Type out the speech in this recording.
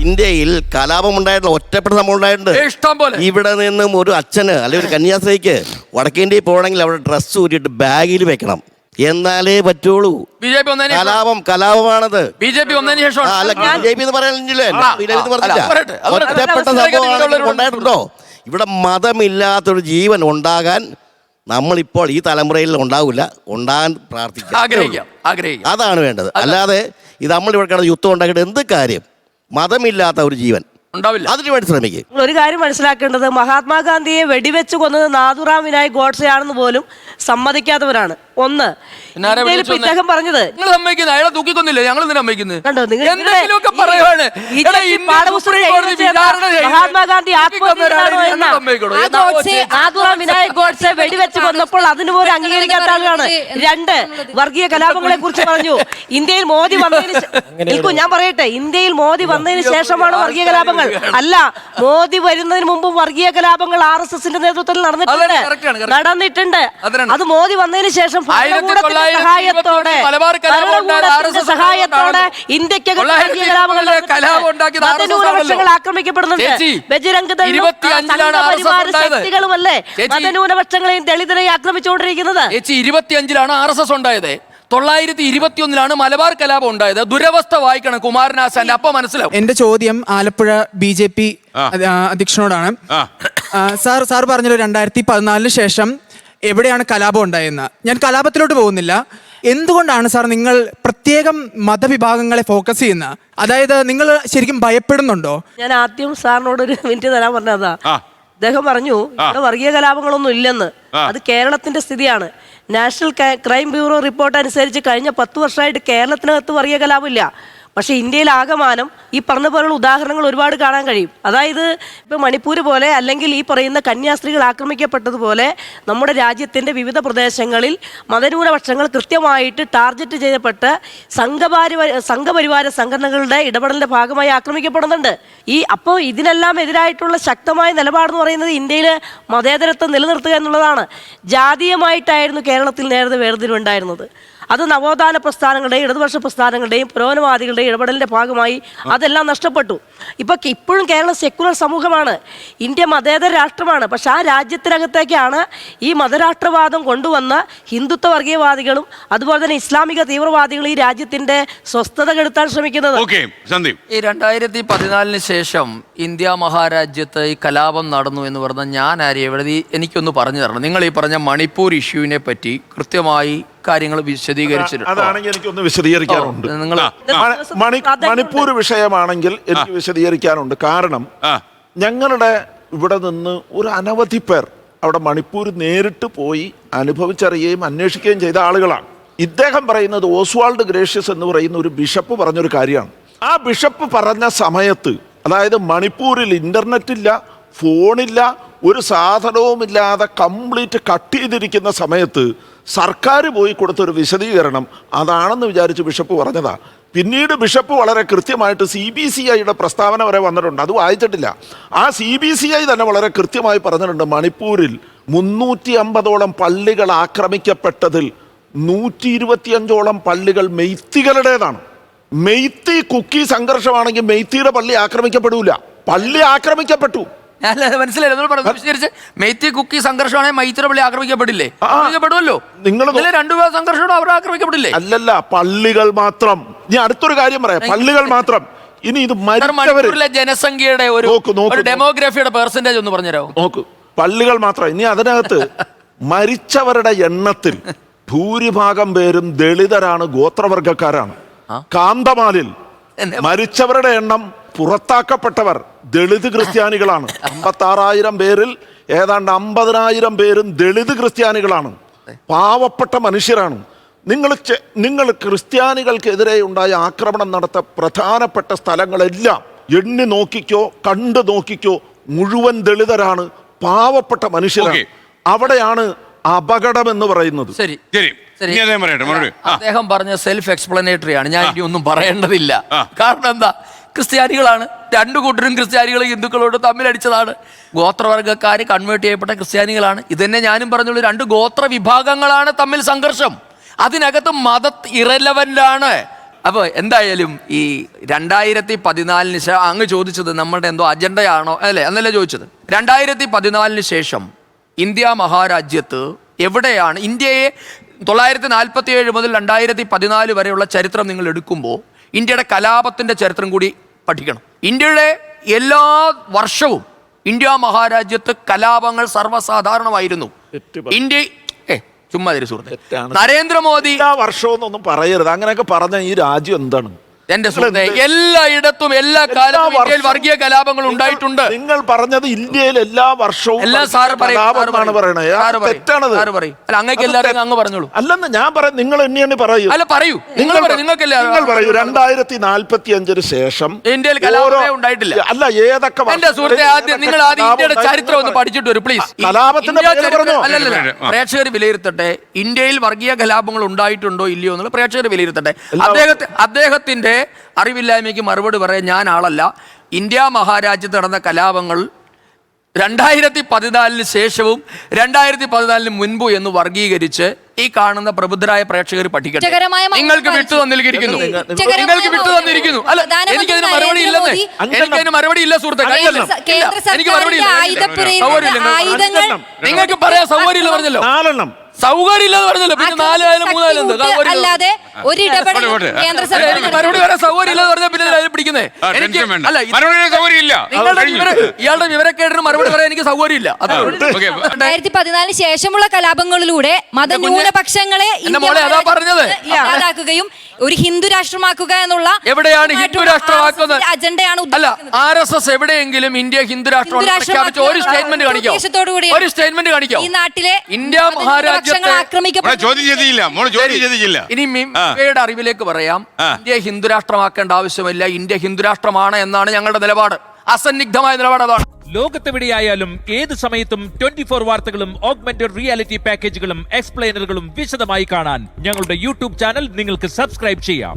ഇന്ത്യയിൽ കലാപം ഉണ്ടായിട്ടുള്ള ഒറ്റപ്പെട്ട സംഭവം ഉണ്ടായിട്ടുണ്ട്. ഇവിടെ നിന്നും ഒരു അച്ഛന് അല്ലെങ്കിൽ ഒരു കന്യാസ്ത്രീക്ക് വടക്കേന്ത്യയിൽ പോകണമെങ്കിൽ അവിടെ ഡ്രസ്സ് ഊരിയിട്ട് ബാഗിൽ വെക്കണം, എന്നാലേ പറ്റുള്ളൂ. കലാപമാണത്. BJP വന്നതിന് ശേഷം BJP എന്ന് പറയാനില്ലേ, ഒറ്റപ്പെട്ട സംഭവം ഉണ്ടായിട്ടുണ്ടോ? ഇവിടെ മതമില്ലാത്തൊരു ജീവൻ ഉണ്ടാകാൻ നമ്മളിപ്പോൾ ഈ തലമുറയിൽ ഉണ്ടാവില്ല, ഉണ്ടാകാൻ പ്രാർത്ഥിക്കാം. അതാണ് വേണ്ടത്. അല്ലാതെ ഇത് നമ്മളിവിടെ കിടന്ന് യുദ്ധം ഉണ്ടാക്കിയിട്ട് എന്ത് കാര്യം? മതമില്ലാത്ത ഒരു ജീവൻ ഉണ്ടാവില്ല, അതിനുവേണ്ടി ശ്രമിക്കും. ഒരു കാര്യം മനസ്സിലാക്കേണ്ടത്, മഹാത്മാഗാന്ധിയെ വെടിവെച്ച് കൊന്നത് നാഥുറാം വിനായക് ഗോഡ്സെയാണെന്ന് പോലും സമ്മതിക്കാത്തവരാണ്. ഒന്ന്, ഇദ്ദേഹം പറഞ്ഞത് മഹാത്മാഗാന്ധി നാഥുറാം വിനായക് ഗോഡ്സെ വെടിവെച്ച് കൊന്നപ്പോൾ അതിന് പോലും അംഗീകരിക്കാത്ത ആളാണ്. രണ്ട്, വർഗീയ കലാപങ്ങളെ കുറിച്ച് പറഞ്ഞു. ഇന്ത്യയിൽ മോദി വന്നതിന് ഞാൻ പറയട്ടെ, ഇന്ത്യയിൽ മോദി വന്നതിന് ശേഷമാണ് വർഗീയ കലാപങ്ങൾ. അല്ല, മോദി വരുന്നതിന് മുമ്പും വർഗീയ കലാപങ്ങൾ RSSന്റെ നേതൃത്വത്തിൽ നടന്നിട്ടുണ്ട്. അത് മോദി വന്നതിന് ശേഷം സഹായത്തോടെ ഇന്ത്യക്ക് മതന്യൂനപക്ഷങ്ങൾ ആക്രമിക്കപ്പെടുന്നുണ്ട്. ബജരംഗ് ശക്തികളുമല്ലേ മതന്യൂനപക്ഷങ്ങളെയും ദളിതരെയും ആക്രമിച്ചുകൊണ്ടിരിക്കുന്നത്. 25-ലാണ് RSS ഉണ്ടായത്. 921-ലാണ് മലബാർ കലാപം ഉണ്ടായത്. ദുരവസ്ഥ വായിക്കണം കുമാരനാശാന്റെ, അപ്പൊ മനസ്സിലാവും. എന്റെ ചോദ്യം ആലപ്പുഴ BJP അധ്യക്ഷനോടാണ്. സാർ പറഞ്ഞല്ലോ 2014 ശേഷം എവിടെയാണ് കലാപം ഉണ്ടായെന്ന്. ഞാൻ കലാപത്തിലോട്ട് പോകുന്നില്ല. എന്തുകൊണ്ടാണ് സാർ നിങ്ങൾ പ്രത്യേകം മതവിഭാഗങ്ങളെ ഫോക്കസ് ചെയ്യുന്നത്? അതായത് നിങ്ങൾ ശരിക്കും ഭയപ്പെടുന്നുണ്ടോ? ഞാൻ ആദ്യം സാറിനോട് ഒരു മിനിറ്റ് തരാൻ പറഞ്ഞതാ. അദ്ദേഹം പറഞ്ഞു ഇവിടെ വർഗീയ കലാപങ്ങളൊന്നും ഇല്ലെന്ന്. അത് കേരളത്തിന്റെ സ്ഥിതിയാണ്. നാഷണൽ ക്രൈം ബ്യൂറോ റിപ്പോർട്ട് അനുസരിച്ച് കഴിഞ്ഞ 10 വർഷമായിട്ട് കേരളത്തിനകത്ത് വർഗീയ കലാപമില്ല. പക്ഷേ ഇന്ത്യയിൽ ആകമാനം ഈ പറഞ്ഞ പോലുള്ള ഉദാഹരണങ്ങൾ ഒരുപാട് കാണാൻ കഴിയും. അതായത് ഇപ്പോൾ മണിപ്പൂർ പോലെ, അല്ലെങ്കിൽ ഈ പറയുന്ന കന്യാസ്ത്രീകൾ ആക്രമിക്കപ്പെട്ടതുപോലെ നമ്മുടെ രാജ്യത്തിൻ്റെ വിവിധ പ്രദേശങ്ങളിൽ മതന്യൂനപക്ഷങ്ങൾ കൃത്യമായിട്ട് ടാർഗറ്റ് ചെയ്യപ്പെട്ട് സംഘപരിവാര സംഘടനകളുടെ ഇടപെടലിൻ്റെ ഭാഗമായി ആക്രമിക്കപ്പെടുന്നുണ്ട്. അപ്പോൾ ഇതിനെല്ലാം എതിരായിട്ടുള്ള ശക്തമായ നിലപാടെന്ന് പറയുന്നത് ഇന്ത്യയിൽ മതേതരത്വം നിലനിർത്തുക എന്നുള്ളതാണ്. ജാതീയമായിട്ടായിരുന്നു കേരളത്തിൽ നേരത്തെ വേർതിരിവുണ്ടായിരുന്നത്. അത് നവോത്ഥാന പ്രസ്ഥാനങ്ങളുടെയും ഇടതുപക്ഷ പ്രസ്ഥാനങ്ങളുടെയും പുരോഗമനവാദികളുടെയും ഇടപെടലിൻ്റെ ഭാഗമായി അതെല്ലാം നഷ്ടപ്പെട്ടു. ഇപ്പോഴും കേരളം സെക്കുലർ സമൂഹമാണ്, ഇന്ത്യ മതേതര രാഷ്ട്രമാണ്. പക്ഷെ ആ രാജ്യത്തിനകത്തേക്കാണ് ഈ മതരാഷ്ട്രവാദം കൊണ്ടുവന്ന ഹിന്ദുത്വ വർഗീയവാദികളും അതുപോലെ തന്നെ ഇസ്ലാമിക തീവ്രവാദികളും ഈ രാജ്യത്തിന്റെ സ്വസ്ഥത കെടുത്താൻ ശ്രമിക്കുന്നത്. ഈ 2014 ശേഷം ഇന്ത്യ മഹാരാജ്യത്ത് ഈ കലാപം നടന്നു എന്ന് പറഞ്ഞാൽ ഞാൻ എനിക്കൊന്ന് പറഞ്ഞു തരണം. നിങ്ങൾ ഈ പറഞ്ഞ മണിപ്പൂർ ഇഷ്യൂവിനെ പറ്റി കൃത്യമായി കാര്യങ്ങൾ വിശദീകരിച്ചിട്ടുണ്ട്. അതാണെങ്കിൽ എനിക്കൊന്ന് വിശദീകരിക്കാറുണ്ട്. മണിപ്പൂർ വിഷയമാണെങ്കിൽ എനിക്ക് വിശദീകരിക്കാനുണ്ട്. കാരണം ഞങ്ങളുടെ ഇവിടെ നിന്ന് ഒരു അനവധി പേർ അവിടെ മണിപ്പൂർ നേരിട്ട് പോയി അനുഭവിച്ചറിയുകയും അന്വേഷിക്കുകയും ചെയ്ത ആളുകളാണ്. ഇദ്ദേഹം പറയുന്നത് ഓസ്വാൾഡ് ഗ്രേഷ്യസ് എന്ന് പറയുന്ന ഒരു ബിഷപ്പ് പറഞ്ഞൊരു കാര്യമാണ്. ആ ബിഷപ്പ് പറഞ്ഞ സമയത്ത്, അതായത് മണിപ്പൂരിൽ ഇന്റർനെറ്റ് ഇല്ല, ഫോണില്ല, ഒരു സാധനവുമില്ലാതെ കംപ്ലീറ്റ് കട്ട് ചെയ്തിരിക്കുന്ന സമയത്ത് സർക്കാർ പോയി കൊടുത്തൊരു വിശദീകരണം അതാണെന്ന് വിചാരിച്ച് ബിഷപ്പ് പറഞ്ഞതാ. പിന്നീട് ബിഷപ്പ് വളരെ കൃത്യമായിട്ട് CBCIയുടെ പ്രസ്താവന വരെ വന്നിട്ടുണ്ട്, അത് വായിച്ചിട്ടില്ല. ആ CBCI തന്നെ വളരെ കൃത്യമായി പറഞ്ഞിട്ടുണ്ട്, മണിപ്പൂരിൽ 350ഓളം പള്ളികൾ ആക്രമിക്കപ്പെട്ടതിൽ 125ഓളം പള്ളികൾ മെയ്ത്തികളുടേതാണ്. മെയ്ത്തി കുക്കി സംഘർഷമാണെങ്കിൽ മെയ്ത്തിയുടെ പള്ളി ആക്രമിക്കപ്പെടൂല, പള്ളി ആക്രമിക്കപ്പെട്ടു. മനസ്സിലായി. മെയ്ത്തി കുക്കി സംഘർഷമാണെങ്കിൽ മൈത്തിയുടെ പള്ളി ആക്രമിക്കപ്പെടില്ലേ? ആക്രമിക്കപ്പെടുമല്ലോ. നിങ്ങൾ രണ്ടുപേർ സംഘർഷം അവർ ആക്രമിക്കപ്പെടില്ലേ? അല്ലല്ല, പള്ളികൾ മാത്രം. ഞാൻ അടുത്തൊരു കാര്യം പറയാം, പള്ളികൾ മാത്രം. ഇനി ഇത് മണിപ്പൂരിലെ ജനസംഖ്യയുടെ ഒരു ഡെമോഗ്രഫിയുടെ പെർസെന്റേജ് ഒന്ന് പറഞ്ഞുതരാമോ? നോക്ക്, പള്ളികൾ മാത്രം. ഇനി അതിനകത്ത് മരിച്ചവരുടെ എണ്ണത്തിൽ ഭൂരിഭാഗം പേരും ദളിതരാണ്, ഗോത്രവർഗക്കാരാണ്. കാന്തമാലിൽ മരിച്ചവരുടെ എണ്ണം, പുറത്താക്കപ്പെട്ടവർ ദളിത് ക്രിസ്ത്യാനികളാണ്. 56,000 പേരിൽ ഏതാണ്ട് 50,000 പേരും ദളിത് ക്രിസ്ത്യാനികളാണ്, പാവപ്പെട്ട മനുഷ്യരാണ്. നിങ്ങൾ ക്രിസ്ത്യാനികൾക്കെതിരെ ഉണ്ടായ ആക്രമണം നടത്ത പ്രധാനപ്പെട്ട സ്ഥലങ്ങളെല്ലാം എണ്ണി നോക്കിക്കോ, കണ്ടു നോക്കിക്കോ, മുഴുവൻ ദളിതരാണ്, പാവപ്പെട്ട മനുഷ്യരാണ്. അവിടെയാണ് അപകടം എന്ന് പറയുന്നത്. അദ്ദേഹം പറഞ്ഞ സെൽഫ് എക്സ്പ്ലനേറ്ററി ആണ്, ഞാൻ ഇനി ഒന്നും പറയേണ്ടതില്ല. കാരണം എന്താ, ക്രിസ്ത്യാനികളാണ്, രണ്ടു കൂട്ടരും ക്രിസ്ത്യാനികൾ ഹിന്ദുക്കളോട് തമ്മിലടിച്ചതാണ്. ഗോത്രവർഗ്ഗക്കാർ കൺവേർട്ട് ചെയ്യപ്പെട്ട ക്രിസ്ത്യാനികളാണ്. ഇതന്നെ ഞാനും പറഞ്ഞുള്ളൂ, രണ്ട് ഗോത്ര വിഭാഗങ്ങളാണ് തമ്മിൽ സംഘർഷം. അതിനകത്ത് മത ഇറലവൻ്റ് ആണ്. അപ്പോൾ എന്തായാലും ഈ 2014 ശേഷം അങ്ങ് ചോദിച്ചത് നമ്മുടെ എന്തോ അജണ്ടയാണോ അല്ലേ എന്നല്ലേ ചോദിച്ചത്. 2014 ശേഷം ഇന്ത്യ മഹാരാജ്യത്ത് എവിടെയാണ് ഇന്ത്യയെ 947 മുതൽ 2014 വരെയുള്ള ചരിത്രം നിങ്ങൾ എടുക്കുമ്പോൾ ഇന്ത്യയുടെ കലാപത്തിൻ്റെ ചരിത്രം കൂടി പഠിക്കണം. ഇന്ത്യയുടെ എല്ലാ വർഷവും ഇന്ത്യ മഹാരാജ്യത്ത് കലാപങ്ങൾ സർവ്വസാധാരണമായിരുന്നു. ഇന്ത്യ ചുമ്മാ സുഹൃത്തെ, നരേന്ദ്രമോദി എല്ലാ വർഷവും ഒന്നും പറയരുത്. അങ്ങനെയൊക്കെ പറഞ്ഞ ഈ രാജ്യം എന്താണ്? എന്റെ സുഹൃത്തെ, എല്ലായിടത്തും എല്ലാ കാലത്തും ഇന്ത്യയിൽ വർഗീയ കലാപങ്ങൾ ഉണ്ടായിട്ടുണ്ട്. നിങ്ങൾ പറഞ്ഞത് ഇന്ത്യയിൽ എല്ലാ വർഷവും എല്ലാം സാറ് കലാപമാണ് പറയണത്. തെറ്റാണത്. അല്ല, അങ്ങേക്ക് എല്ലാവരും അങ്ങ് പറഞ്ഞോളൂ. അല്ലെന്ന് ഞാൻ പറയാം, നിങ്ങൾ എന്നെ പറയൂ. അല്ല പറയൂ, നിങ്ങൾ പറയൂ. 2045 ശേഷം ഇന്ത്യയിൽ കലാപമേ ഉണ്ടായിട്ടില്ല. അല്ല, ഏതൊക്കെ എന്റെ സുഹൃത്തെ, നിങ്ങൾ ആദ്യം ഇന്ത്യയുടെ ചരിത്രം ഒന്ന് പഠിച്ചിട്ട് വരും പ്ലീസ്. അല്ലല്ല, പ്രേക്ഷകർ വിലയിരുത്തട്ടെ, ഇന്ത്യയിൽ വർഗീയ കലാപങ്ങൾ ഉണ്ടായിട്ടുണ്ടോ ഇല്ലയോ എന്നുള്ള പ്രേക്ഷകർ വിലയിരുത്തട്ടെ. അദ്ദേഹത്തിന്റെ അറിവില്ലായ്മയ്ക്ക് മറുപടി പറയാൻ ഞാൻ ആളല്ല. ഇന്ത്യ മഹാരാജ്യത്ത് നടന്ന കലാപങ്ങൾ 2014 ശേഷവും 2014 മുൻപും എന്ന് വർഗീകരിച്ച് ഈ കാണുന്ന പ്രബുദ്ധരായ പ്രേക്ഷകർ പഠിക്കട്ടെ. നിങ്ങൾക്ക് വിട്ടു തന്നിരിക്കുന്നു. അല്ല, എനിക്കതിന് മറുപടി ഇല്ലെന്ന്. എനിക്കതിന് മറുപടി ഇല്ല സുഹൃത്തെ. എനിക്ക് മറുപടി ഇല്ല. നിങ്ങൾക്ക് പറയാൻ സൗകര്യം പറഞ്ഞല്ലോ. സൗകര്യമില്ലെന്ന് പറഞ്ഞല്ലോ. പിന്നെ 4 ആയാലും 3 ആയാലും അല്ലാതെ ഒരു ഇടപെടൽ കേന്ദ്ര സർക്കാർ മറുപടി പറയാൻ സൗകര്യമില്ലെന്ന് പറഞ്ഞാൽ പിന്നെ പിടിക്കുന്നേ. ഇയാളുടെ വിവരക്കേടിന് മറുപടി പറയാൻ എനിക്ക് സൗകര്യമില്ല. 2014 ശേഷമുള്ള കലാപങ്ങളിലൂടെ മതന്യൂനപക്ഷങ്ങളെ ഇല്ലാതാക്കുകയും ഒരു ഹിന്ദു രാഷ്ട്രമാക്കുക എന്നുള്ള എവിടെയാണ് ഹിന്ദു രാഷ്ട്രമാക്കുന്നത് അജണ്ടയാണ്. അല്ല, RSS എവിടെയെങ്കിലും ഇന്ത്യ ഹിന്ദു രാഷ്ട്രം പ്രഖ്യാപിച്ച ഒരു സ്റ്റേറ്റ്മെന്റ് കാണിക്കോ? ഒരു സ്റ്റേറ്റ്മെന്റ് കാണിക്കോ? ഈ നാട്ടിലെ ഇന്ത്യ മഹാരാജ്യത്തെ ഇനി മിമയുടെ അറിവിലേക്ക് പറയാം, ഇന്ത്യ ഹിന്ദു രാഷ്ട്രമാക്കേണ്ട ആവശ്യമില്ല. ഇന്ത്യ ഹിന്ദു രാഷ്ട്രമാണ് എന്നാണ് ഞങ്ങളുടെ നിലപാട്. അസന്നിഗ്ധമായ നിലപാട് അതാണ്. ലോകത്തെവിടെയായാലും ഏത് സമയത്തും 24 വാർത്തകളും ഓഗ്മെന്റഡ് റിയാലിറ്റി പാക്കേജുകളും എക്സ്പ്ലെയിനറുകളും വിശദമായി കാണാൻ ഞങ്ങളുടെ യൂട്യൂബ് ചാനൽ നിങ്ങൾക്ക് സബ്സ്ക്രൈബ് ചെയ്യാം.